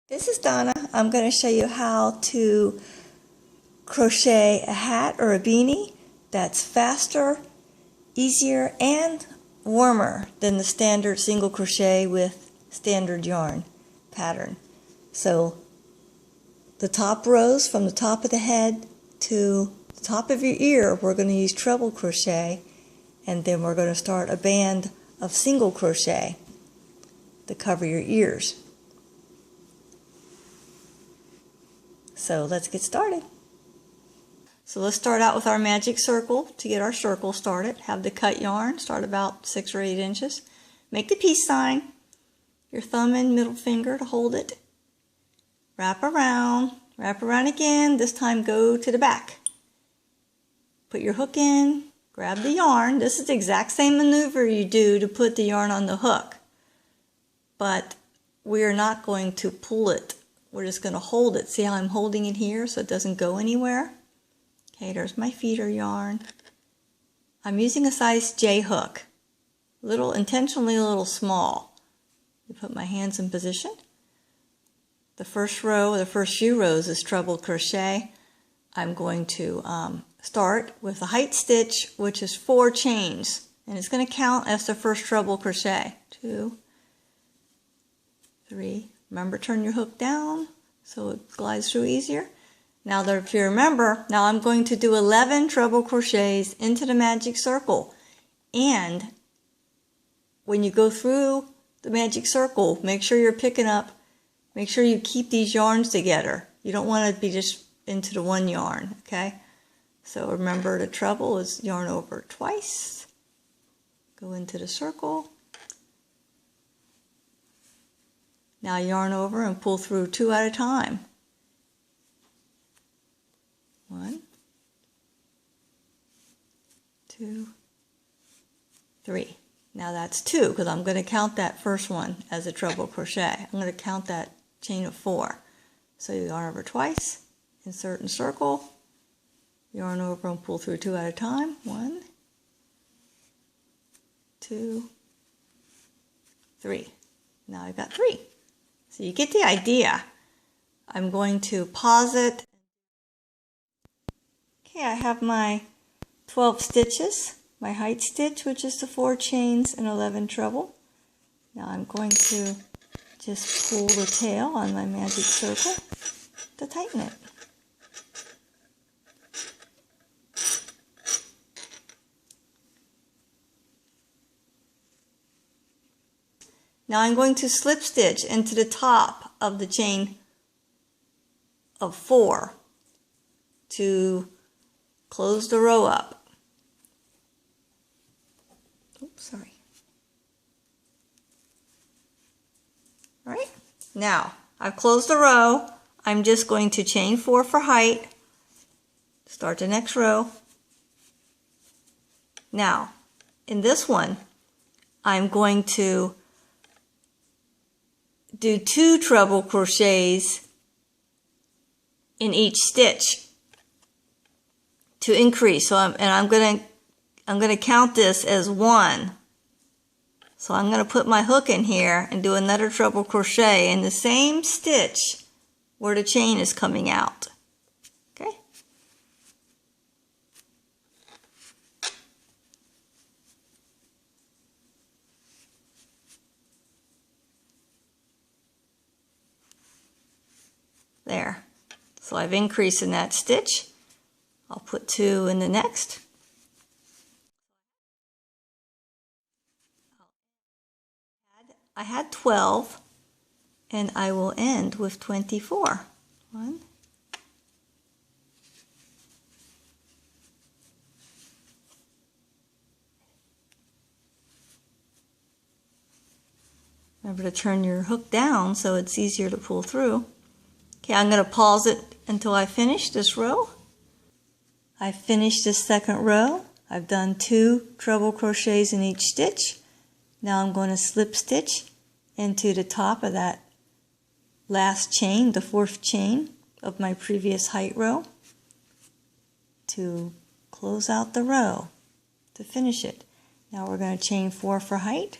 This is Donna. I'm going to show you how to crochet a hat or a beanie that's faster, easier, and warmer than the standard single crochet with standard yarn pattern. So the top rows from the top of the head to the top of your ear, we're going to use treble crochet, and then we're going to start a band of single crochet to cover your ears. So let's get started. So let's start out with our magic circle. To get our circle started, have the cut yarn, start about 6 or 8 inches. Make the peace sign, your thumb and middle finger to hold it. Wrap around again, this time go to the back. Put your hook in, grab the yarn. This is the exact same maneuver you do to put the yarn on the hook. But we are not going to pull it. We're just going to hold it. See how I'm holding it here so it doesn't go anywhere? Okay, there's my feeder yarn. I'm using a size J hook. Intentionally a little small. You put my hands in position. The first row, the first few rows is treble crochet. I'm going to start with a height stitch, which is 4 chains. And it's going to count as the first treble crochet. 2, 3. Remember, turn your hook down so it glides through easier. Now, if you remember, now I'm going to do 11 treble crochets into the magic circle. And when you go through the magic circle, make sure you're picking up, make sure you keep these yarns together. You don't want to be just into the one yarn, okay? So remember, the treble is yarn over twice. Go into the circle. Now yarn over and pull through 2 at a time. 1, 2, 3. Now that's 2 because I'm going to count that first one as a treble crochet. I'm going to count that chain of 4. So you yarn over twice, insert and circle, yarn over and pull through 2 at a time. 1, 2, 3. Now I've got 3. So you get the idea. I'm going to pause it. Okay, I have my 12 stitches, my height stitch, which is the 4 chains and 11 treble. Now I'm going to just pull the tail on my magic circle to tighten it. Now I'm going to slip stitch into the top of the chain of 4 to close the row up. Oops, sorry. All right, now I've closed the row. I'm just going to chain 4 for height, start the next row. Now, in this one, I'm going to do 2 treble crochets in each stitch to increase. So I'm going to count this as 1. So I'm going to put my hook in here and do another treble crochet in the same stitch where the chain is coming out. Okay? There. So I've increased in that stitch. I'll put 2 in the next. I had 12, and I will end with 24. 1, 'Remember to turn your hook down so it's easier to pull through. Okay, I'm going to pause it until I finish this row. I've finished this second row. I've done 2 treble crochets in each stitch. Now I'm going to slip stitch into the top of that last chain, the 4th chain of my previous height row, to close out the row, to finish it. Now we're going to chain 4 for height,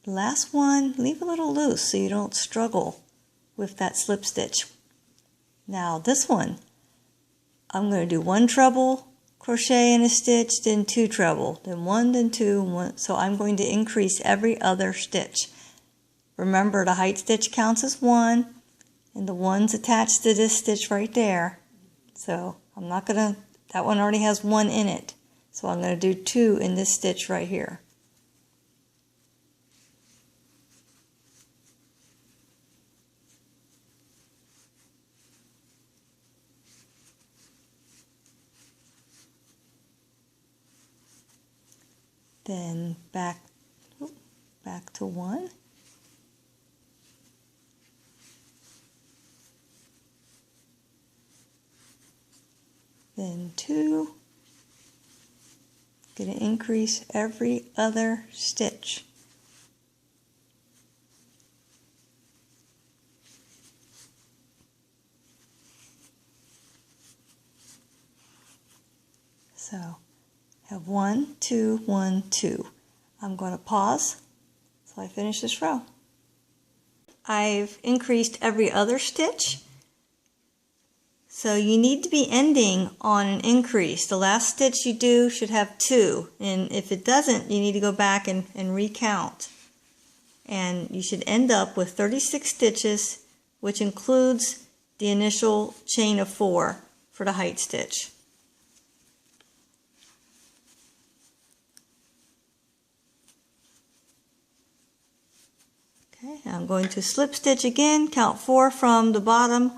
The last one, leave a little loose so you don't struggle with that slip stitch. Now this one, I'm going to do 1 treble crochet in a stitch, then 2 treble, then 1, then 2, 1. So I'm going to increase every other stitch. Remember, the height stitch counts as 1, and the 1's attached to this stitch right there. So I'm not going to, that one already has 1 in it. So I'm going to do 2 in this stitch right here. Then back to 1. Then 2. Going to increase every other stitch. So have 1, 2, 1, 2. I'm going to pause so I finish this row. I've increased every other stitch. So you need to be ending on an increase. The last stitch you do should have 2. And if it doesn't, you need to go back and recount. And you should end up with 36 stitches, which includes the initial chain of 4 for the height stitch. Okay, I'm going to slip stitch again, count 4 from the bottom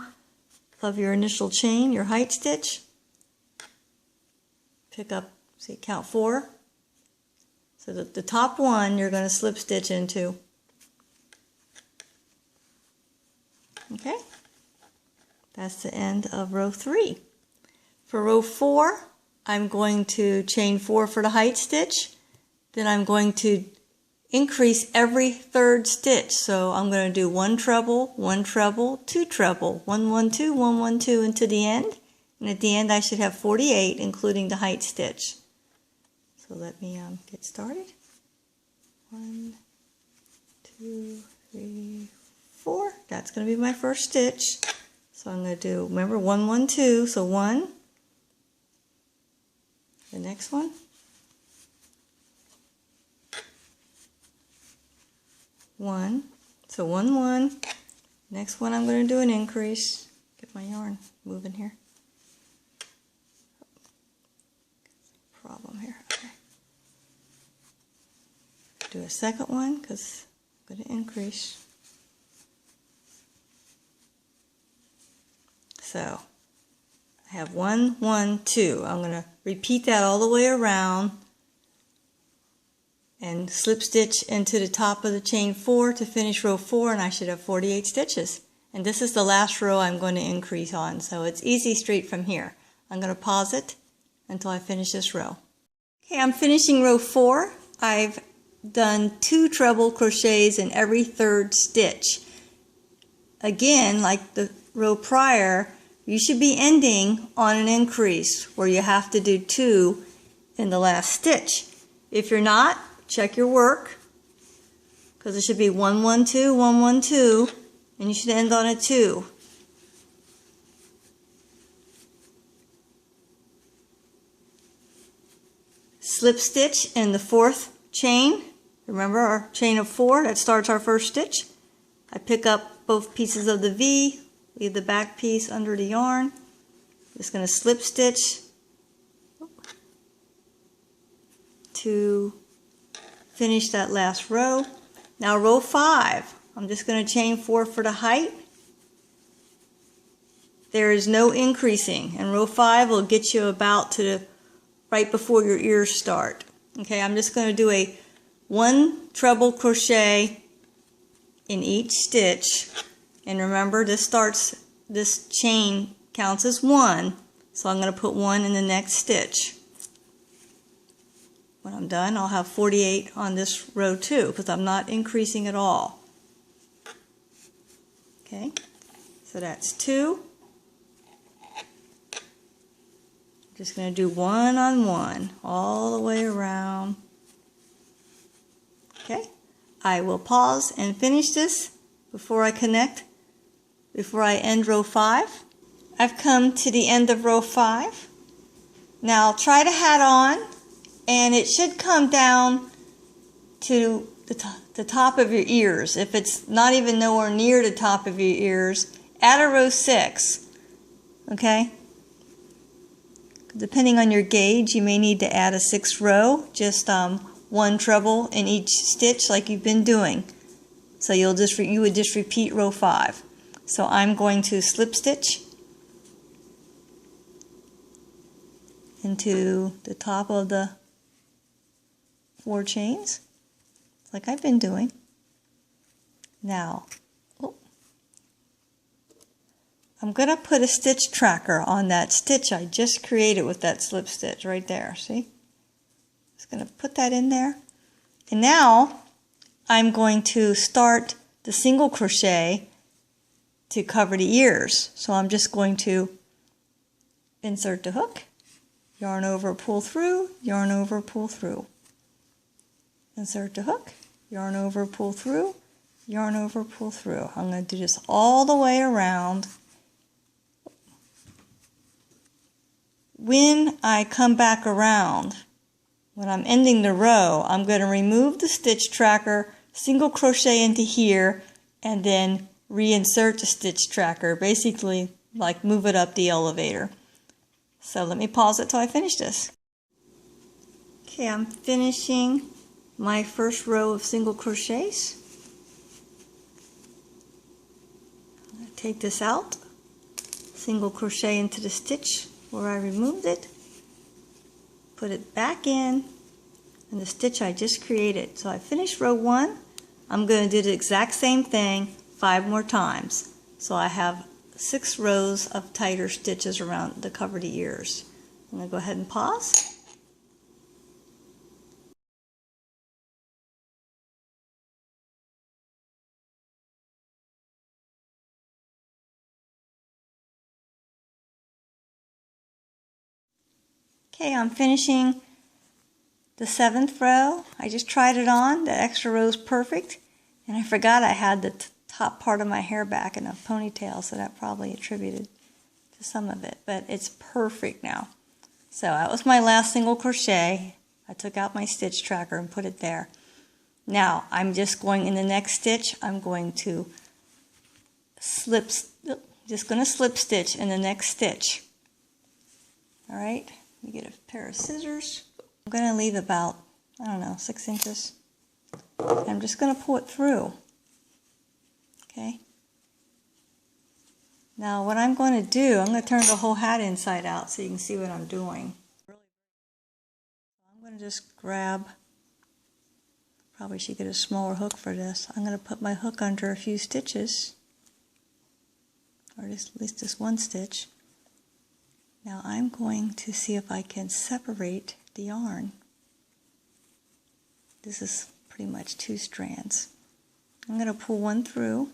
of your initial chain, your height stitch. Pick up, see, count 4. So the top one you're going to slip stitch into. Okay, that's the end of row 3. For row 4, I'm going to chain 4 for the height stitch. Then I'm going to increase every 3rd stitch. So I'm going to do 1 treble, 1 treble, 2 treble, 1, 1, 2, 1, 1, 2 into the end. And at the end I should have 48, including the height stitch. So let me get started. 1, 2, 3, 4. That's going to be my first stitch. So I'm going to do, remember, 1, 1, 2. So 1. The next one. 1, so 1, 1. Next one I'm going to do an increase. Get my yarn moving here. Problem here. Okay. Do a second one because I'm going to increase. So I have 1, 1, 2. I'm going to repeat that all the way around and slip stitch into the top of the chain 4 to finish row 4, and I should have 48 stitches. And this is the last row I'm going to increase on, so it's easy straight from here. I'm going to pause it until I finish this row. Okay, I'm finishing row 4. I've done 2 treble crochets in every 3rd stitch. Again, like the row prior, you should be ending on an increase where you have to do 2 in the last stitch. If you're not, check your work, because it should be 1, 1, 2, 1, 1, 2, and you should end on a 2. Slip stitch in the 4th chain. Remember our chain of 4, that starts our first stitch. I pick up both pieces of the V, leave the back piece under the yarn. Just going to slip stitch to finish that last row. Now row 5, I'm just going to chain 4 for the height. There is no increasing, and row 5 will get you about to the right before your ears start. Okay, I'm just going to do a 1 treble crochet in each stitch, and remember this chain counts as 1, so I'm going to put 1 in the next stitch. When I'm done, I'll have 48 on this row too, because I'm not increasing at all. Okay, so that's 2. I'm just going to do 1 on 1 all the way around. Okay, I will pause and finish this before I end row 5. I've come to the end of row 5. Now try to hat on, and it should come down to the top of your ears. If it's not even nowhere near the top of your ears, add a row 6, okay? Depending on your gauge, you may need to add a 6th row, just one treble in each stitch like you've been doing. So you would just repeat row 5. So I'm going to slip stitch into the top of the 4 chains, like I've been doing. Now, I'm going to put a stitch tracker on that stitch I just created with that slip stitch right there, see? Just going to put that in there. And now I'm going to start the single crochet to cover the ears. So I'm just going to insert the hook, yarn over, pull through, yarn over, pull through. Insert the hook, yarn over, pull through, yarn over, pull through. I'm going to do this all the way around. When I come back around, when I'm ending the row, I'm going to remove the stitch tracker, single crochet into here, and then reinsert the stitch tracker, basically like move it up the elevator. So let me pause it till I finish this. Okay, I'm finishing my first row of single crochets. I'm going to take this out, single crochet into the stitch where I removed it, put it back in the stitch I just created. So I finished row 1. I'm going to do the exact same thing 5 more times. So I have 6 rows of tighter stitches around to cover the ears. I'm going to go ahead and pause. Okay, I'm finishing the 7th row. I just tried it on. The extra row is perfect. And I forgot I had the top part of my hair back in a ponytail, so that probably attributed to some of it. But it's perfect now. So that was my last single crochet. I took out my stitch tracker and put it there. Now I'm just going in the next stitch. I'm going to slip stitch in the next stitch. All right. Let me get a pair of scissors. I'm going to leave about, 6 inches. I'm just going to pull it through. Okay. Now what I'm going to do, I'm going to turn the whole hat inside out so you can see what I'm doing. I'm going to just grab, probably should get a smaller hook for this. I'm going to put my hook under a few stitches, or at least just one stitch. Now I'm going to see if I can separate the yarn. This is pretty much 2 strands. I'm going to pull one through.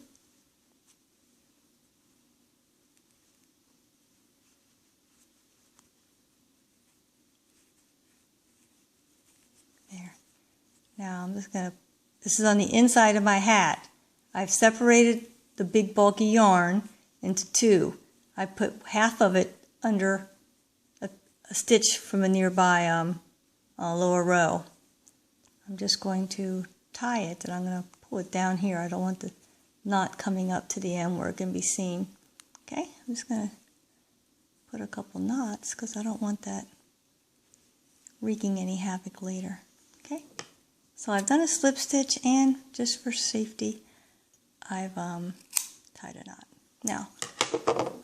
There. Now I'm just going to, this is on the inside of my hat. I've separated the big bulky yarn into 2. I put half of it under a stitch from a nearby lower row. I'm just going to tie it, and I'm going to pull it down here. I don't want the knot coming up to the end where it can be seen. Okay, I'm just going to put a couple knots because I don't want that wreaking any havoc later. Okay, so I've done a slip stitch, and just for safety, I've tied a knot. Now,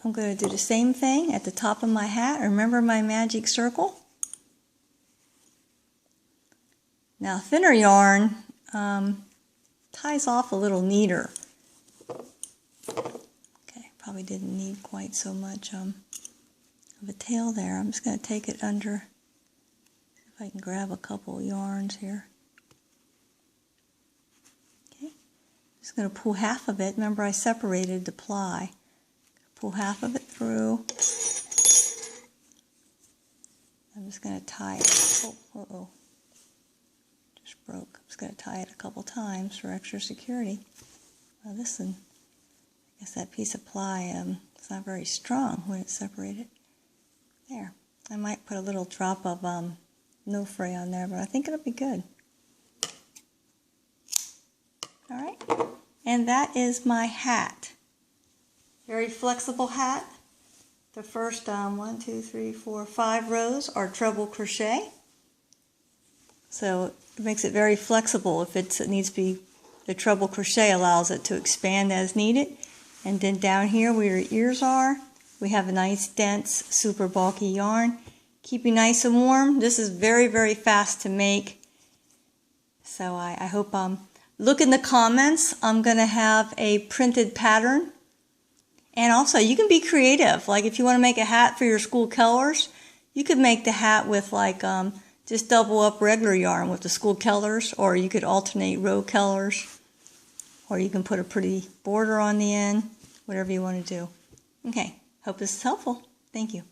I'm going to do the same thing at the top of my hat. Remember my magic circle? Now, thinner yarn ties off a little neater. Okay, probably didn't need quite so much of a tail there. I'm just going to take it under, see if I can grab a couple yarns here. Okay, I'm just going to pull half of it. Remember I separated the ply. Pull half of it through. I'm just going to tie it. Just broke. I was going to tie it a couple times for extra security. Well, this one, I guess that piece of ply, it's not very strong when it's separated. There. I might put a little drop of no fray on there, but I think it'll be good. Alright, and that is my hat. Very flexible hat. The first 1, 2, 3, 4, 5 rows are treble crochet. So it makes it very flexible. If it needs to be, the treble crochet allows it to expand as needed. And then down here where your ears are, we have a nice dense, super bulky yarn. Keep you nice and warm. This is very, very fast to make. So I hope, look in the comments. I'm going to have a printed pattern. And also, you can be creative. Like if you want to make a hat for your school colors, you could make the hat with like, just double up regular yarn with the school colors, or you could alternate row colors, or you can put a pretty border on the end, whatever you want to do. Okay. Hope this is helpful. Thank you.